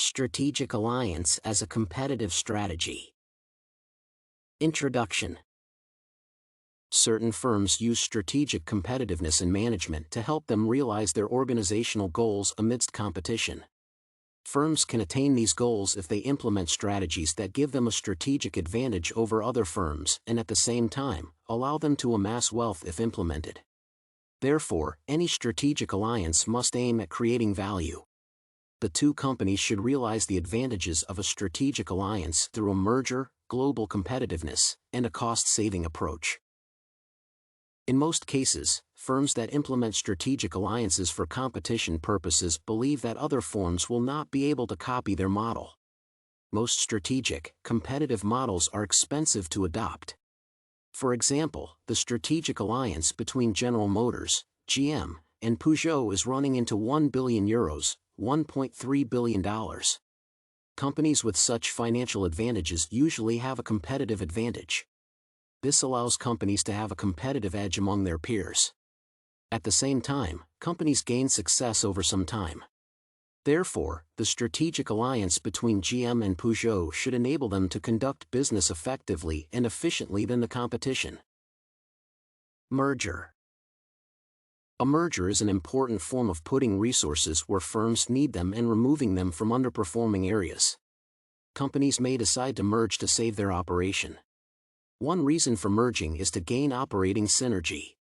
Strategic alliance as a competitive strategy. Introduction. Certain firms use strategic competitiveness in management to help them realize their organizational goals amidst competition. Firms can attain these goals if they implement strategies that give them a strategic advantage over other firms and at the same time, allow them to amass wealth if implemented. Therefore, any strategic alliance must aim at creating value. The two companies should realize the advantages of a strategic alliance through a merger, global competitiveness, and a cost-saving approach. In most cases, firms that implement strategic alliances for competition purposes believe that other firms will not be able to copy their model. Most strategic, competitive models are expensive to adopt. For example, the strategic alliance between General Motors, GM, and Peugeot is running into €1 billion, $1.3 billion. Companies with such financial advantages usually have a competitive advantage. This allows companies to have a competitive edge among their peers. At the same time, companies gain success over some time. Therefore, the strategic alliance between GM and Peugeot should enable them to conduct business effectively and efficiently than the competition. Merger. A merger is an important form of putting resources where firms need them and removing them from underperforming areas. Companies may decide to merge to save their operation. One reason for merging is to gain operating synergy.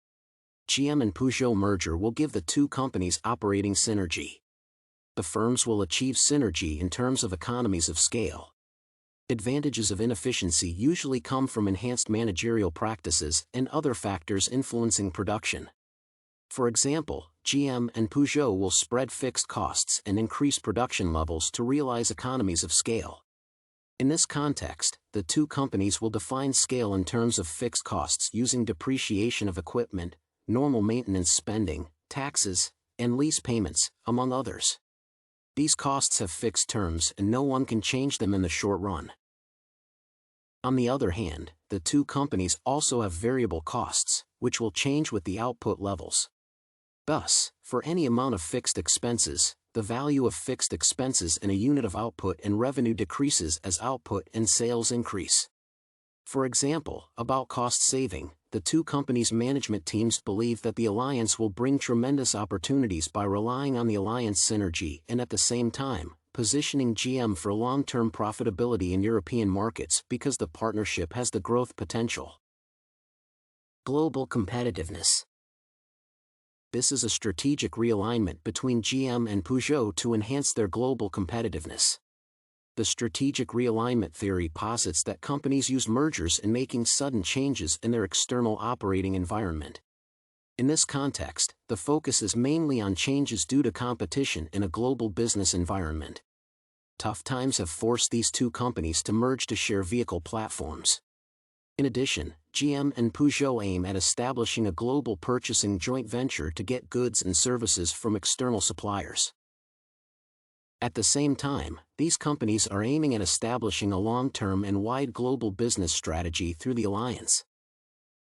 GM and Peugeot merger will give the two companies operating synergy. The firms will achieve synergy in terms of economies of scale. Advantages of inefficiency usually come from enhanced managerial practices and other factors influencing production. For example, GM and Peugeot will spread fixed costs and increase production levels to realize economies of scale. In this context, the two companies will define scale in terms of fixed costs using depreciation of equipment, normal maintenance spending, taxes, and lease payments, among others. These costs have fixed terms and no one can change them in the short run. On the other hand, the two companies also have variable costs, which will change with the output levels. Thus, for any amount of fixed expenses, the value of fixed expenses in a unit of output and revenue decreases as output and sales increase. For example, about cost saving, the two companies' management teams believe that the alliance will bring tremendous opportunities by relying on the alliance synergy and at the same time, positioning GM for long-term profitability in European markets because the partnership has the growth potential. Global competitiveness. This is a strategic realignment between GM and Peugeot to enhance their global competitiveness. The strategic realignment theory posits that companies use mergers in making sudden changes in their external operating environment. In this context, the focus is mainly on changes due to competition in a global business environment. Tough times have forced these two companies to merge to share vehicle platforms. In addition, GM and Peugeot aim at establishing a global purchasing joint venture to get goods and services from external suppliers. At the same time, these companies are aiming at establishing a long-term and wide global business strategy through the alliance.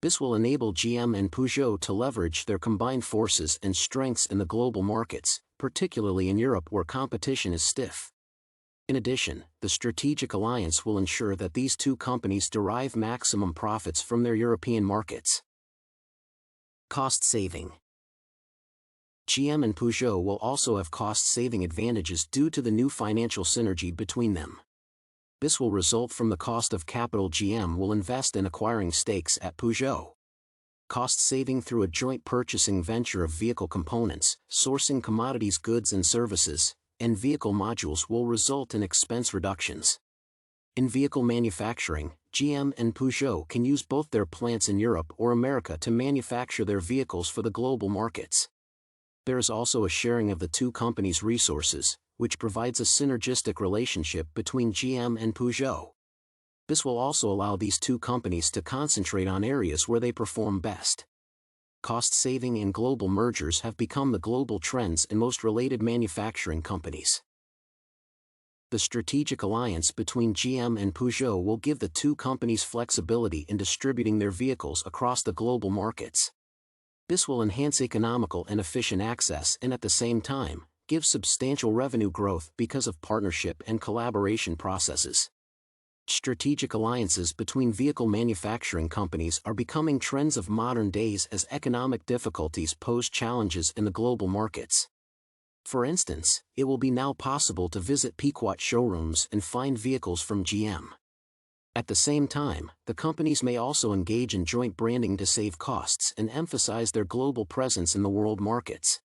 This will enable GM and Peugeot to leverage their combined forces and strengths in the global markets, particularly in Europe where competition is stiff. In addition, the strategic alliance will ensure that these two companies derive maximum profits from their European markets. Cost saving. GM and Peugeot will also have cost-saving advantages due to the new financial synergy between them. This will result from the cost of capital GM will invest in acquiring stakes at Peugeot. Cost saving through a joint purchasing venture of vehicle components, sourcing commodities, goods and services, and vehicle modules will result in expense reductions. In vehicle manufacturing, GM and Peugeot can use both their plants in Europe or America to manufacture their vehicles for the global markets. There is also a sharing of the two companies' resources, which provides a synergistic relationship between GM and Peugeot. This will also allow these two companies to concentrate on areas where they perform best. Cost-saving and global mergers have become the global trends in most related manufacturing companies. The strategic alliance between GM and Peugeot will give the two companies flexibility in distributing their vehicles across the global markets. This will enhance economical and efficient access and at the same time, gives substantial revenue growth because of partnership and collaboration processes. Strategic alliances between vehicle manufacturing companies are becoming trends of modern days as economic difficulties pose challenges in the global markets. For instance, it will be now possible to visit Peugeot showrooms and find vehicles from GM. At the same time, the companies may also engage in joint branding to save costs and emphasize their global presence in the world markets.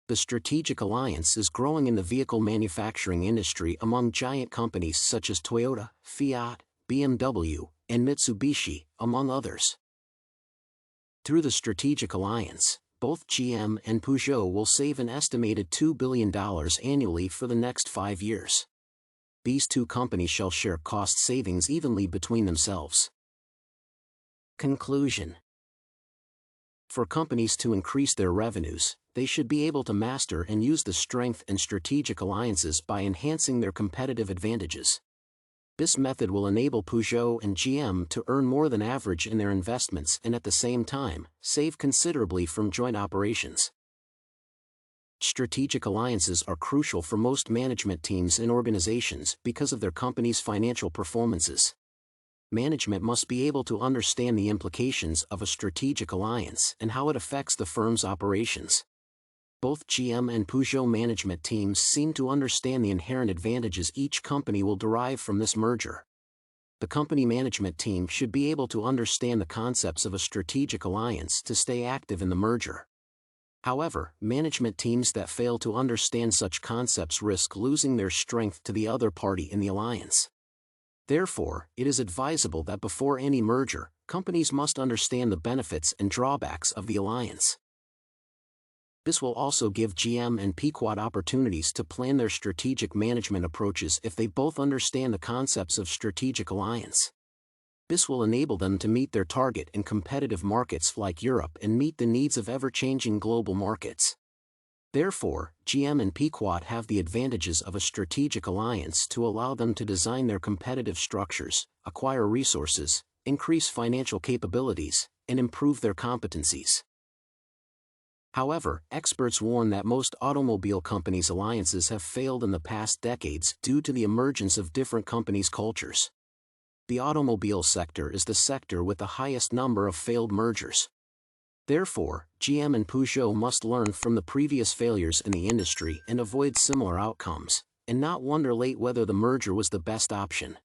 The strategic alliance is growing in the vehicle manufacturing industry among giant companies such as Toyota, Fiat, BMW, and Mitsubishi, among others. Through the strategic alliance, both GM and Peugeot will save an estimated $2 billion annually for the next 5 years. These two companies shall share cost savings evenly between themselves. Conclusion. For companies to increase their revenues, they should be able to master and use the strength and strategic alliances by enhancing their competitive advantages. This method will enable Peugeot and GM to earn more than average in their investments and at the same time, save considerably from joint operations. Strategic alliances are crucial for most management teams and organizations because of their company's financial performances. Management must be able to understand the implications of a strategic alliance and how it affects the firm's operations. Both GM and Peugeot management teams seem to understand the inherent advantages each company will derive from this merger. The company management team should be able to understand the concepts of a strategic alliance to stay active in the merger. However, management teams that fail to understand such concepts risk losing their strength to the other party in the alliance. Therefore, it is advisable that before any merger, companies must understand the benefits and drawbacks of the alliance. This will also give GM and Peugeot opportunities to plan their strategic management approaches if they both understand the concepts of strategic alliance. This will enable them to meet their target in competitive markets like Europe and meet the needs of ever-changing global markets. Therefore, GM and Peugeot have the advantages of a strategic alliance to allow them to design their competitive structures, acquire resources, increase financial capabilities, and improve their competencies. However, experts warn that most automobile companies' alliances have failed in the past decades due to the emergence of different companies' cultures. The automobile sector is the sector with the highest number of failed mergers. Therefore, GM and Peugeot must learn from the previous failures in the industry and avoid similar outcomes, and not wonder late whether the merger was the best option.